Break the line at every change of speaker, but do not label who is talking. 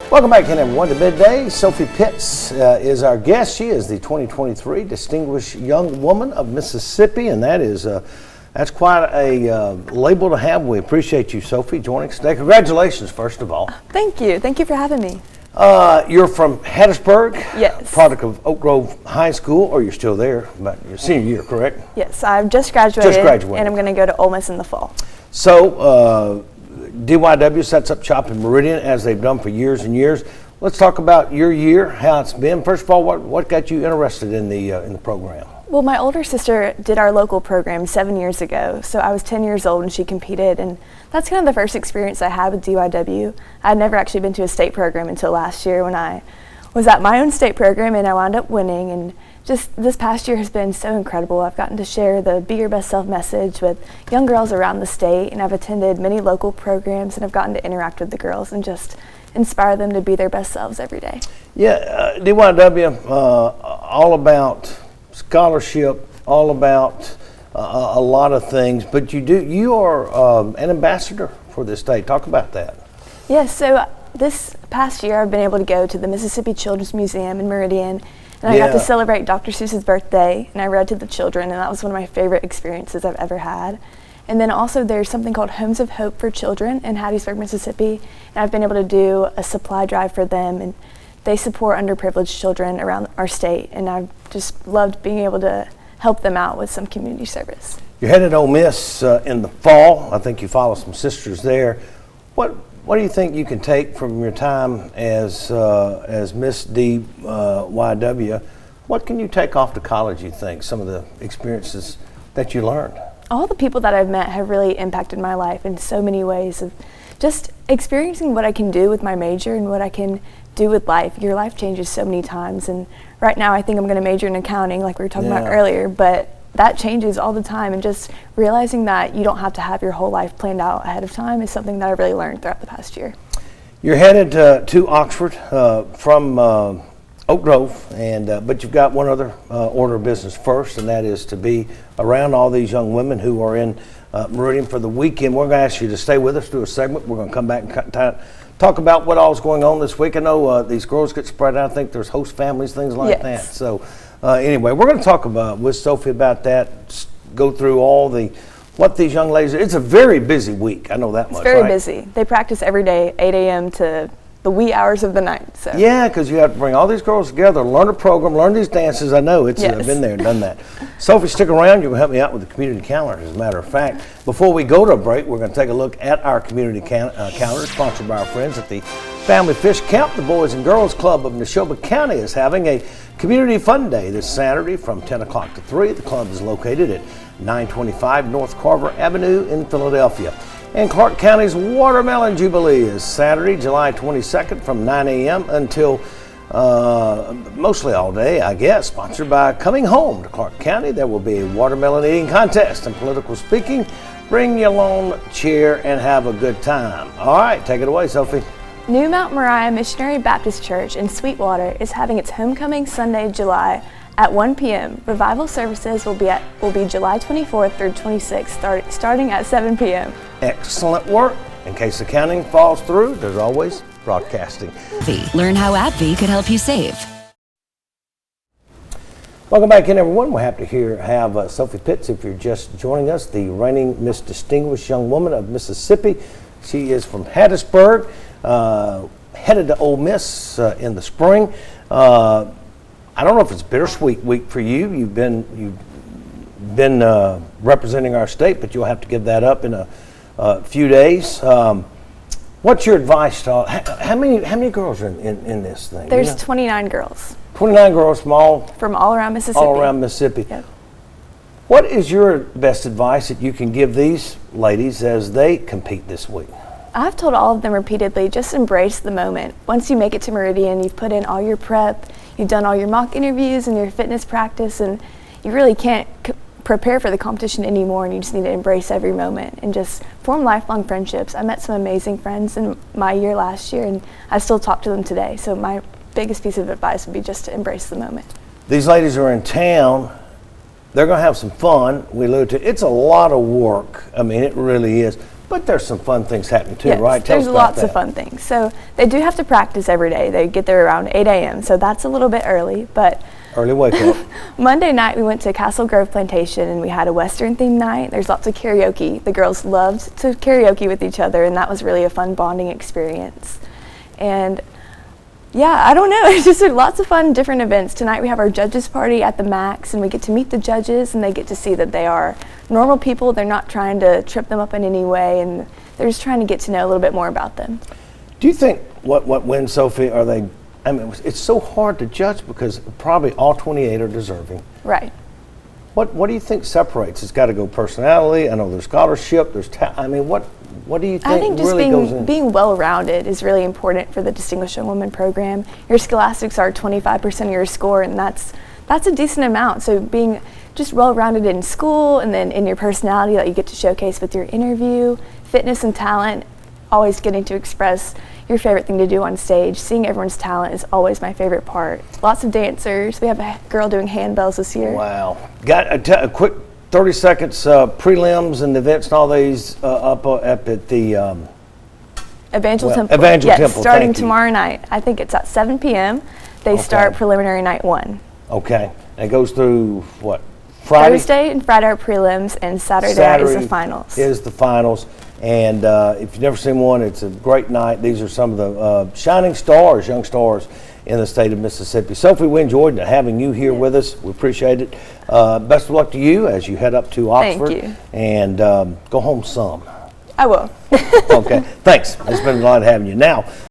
Welcome back in, everyone, to Midday. Sophie Pitts is our guest. She is the 2023 Distinguished Young Woman of Mississippi, and that's quite a label to have. We appreciate you, Sophie, joining us today. Congratulations, first of all.
Thank you. Thank you for having me.
You're from Hattiesburg?
Yes.
Product of Oak Grove High School, or you're still there, but your senior year, correct?
Yes, I've just graduated. And I'm going to go to Ole Miss in the fall.
So, DYW sets up shop in Meridian, as they've done for years and years. Let's talk about your year, how it's been. First of all, what got you interested in the program?
Well, my older sister did our local program 7 years ago, so I was 10 years old and she competed, and that's kind of the first experience I had with DYW. I had never actually been to a state program until last year when I was at my own state program, and I wound up winning. And just this past year has been so incredible. I've gotten to share the Be Your Best Self message with young girls around the state, and I've attended many local programs, and I've gotten to interact with the girls and just inspire them to be their best selves every day. Yeah,
DYW, all about scholarship, all about a lot of things, but you are an ambassador for this state. Talk about that.
Yes, so this past year I've been able to go to the Mississippi Children's Museum in Meridian, and I got to celebrate Dr. Seuss's birthday, and I read to the children, and that was one of my favorite experiences I've ever had. And then also there's something called Homes of Hope for Children in Hattiesburg, Mississippi, and I've been able to do a supply drive for them, and they support underprivileged children around our state, and I've just loved being able to help them out with some community service.
You're headed to Ole Miss in the fall. I think you follow some sisters there. What do you think you can take from your time as Miss DYW? What can you take off to college, you think, some of the experiences that you learned?
All the people that I've met have really impacted my life in so many ways, of just experiencing what I can do with my major and what I can do with life. Your life changes so many times, and right now I think I'm going to major in accounting like we were talking about earlier, but that changes all the time, and just realizing that you don't have to have your whole life planned out ahead of time is something that I really learned throughout the past year.
You're headed to Oxford from Oak Grove, but you've got one other order of business first, and that is to be around all these young women who are in Meridian for the weekend. We're going to ask you to stay with us through a segment. We're going to come back and talk about what all is going on this week. I know these girls get spread out. I think there's host families, things like that. So anyway, we're going to talk with Sophie about that, go through what these young ladies, it's a very busy week. I know that much.
It's very busy. They practice every day, 8 a.m. to the wee hours of the night. So.
Yeah, because you have to bring all these girls together, learn a program, learn these dances. I know I've been there and done that. Sophie, stick around. You're going to help me out with the community calendar, as a matter of fact. Before we go to a break, we're going to take a look at our community calendar, sponsored by our friends at the Family Fish Camp. The Boys and Girls Club of Neshoba County is having a community fun day this Saturday from 10 o'clock to 3. The club is located at 925 North Carver Avenue in Philadelphia. And Clark County's Watermelon Jubilee is Saturday, July 22nd from 9 a.m. until mostly all day, I guess, sponsored by Coming Home to Clark County. There will be a watermelon eating contest and political speaking. Bring your lawn chair and have a good time. All right, take it away, Sophie.
New Mount Moriah Missionary Baptist Church in Sweetwater is having its homecoming Sunday, July at 1 p.m. Revival services will be July 24th through 26th, starting at 7 p.m.
Excellent work. In case accounting falls through, there's always broadcasting.
Learn how AbbVie could help you save.
Welcome back in, everyone. We're happy to have Sophie Pitts, if you're just joining us, the reigning Miss Distinguished Young Woman of Mississippi. She is from Hattiesburg, headed to Ole Miss in the spring. I don't know if it's a bittersweet week for you. You've been representing our state, but you'll have to give that up in a few days. What's your advice to how many girls are in this thing?
There's 29 girls.
29 girls from
all around Mississippi.
All around Mississippi.
Yep.
What is your best advice that you can give these ladies as they compete this week?
I've told all of them repeatedly, just embrace the moment. Once you make it to Meridian, you've put in all your prep, you've done all your mock interviews and your fitness practice, and you really can't prepare for the competition anymore, and you just need to embrace every moment and just form lifelong friendships. I met some amazing friends in my year last year, and I still talk to them today. So my biggest piece of advice would be just to embrace the moment.
These ladies are in town. They're going to have some fun. We alluded to it's a lot of work. I mean, it really is. But there's some fun things happening too,
Yes,
right? Tell us
there's
about
lots
that.
of fun things. So they do have to practice every day. They get there around 8 a.m., so that's a little bit early. But
Early wake up.
Monday night we went to Castle Grove Plantation and we had a Western themed night. There's lots of karaoke. The girls loved to karaoke with each other, and that was really a fun bonding experience. And yeah, I don't know, it's just lots of fun different events. Tonight we have our judges party at the Max, and we get to meet the judges, and they get to see that they are normal people. They're not trying to trip them up in any way, and they're just trying to get to know a little bit more about them.
Do you think what wins, Sophie, are they, I mean, it's so hard to judge because probably all 28 are deserving.
Right.
What do you think separates? It's got to go personality. I know there's scholarship, there's I mean, what do you think
I think just
really goes in?
being well-rounded is really important for the Distinguished Young Woman program. Your scholastics are 25% of your score, and that's a decent amount. So being just well-rounded in school and then in your personality that you get to showcase with your interview, fitness and talent, always getting to express your favorite thing to do on stage. Seeing everyone's talent is always my favorite part. Lots of dancers. We have a girl doing handbells this year.
Wow. Got a quick 30 seconds prelims and events and all these up at the
Evangel Temple.
Evangel
yes,
Temple.
starting
Thank you.
tomorrow night. I think it's at 7 p.m. They
Okay.
start preliminary night 1.
Okay. And it goes through what? Friday?
Thursday and Friday are prelims, and Saturday is the finals.
Is the finals. And if you've never seen one, it's a great night. These are some of the shining stars, young stars in the state of Mississippi. Sophie, we enjoyed having you here with us. We appreciate it. Best of luck to you as you head up to Oxford.
Thank you.
And go home some.
I will.
Okay. Thanks. It's been a lot having you. Now,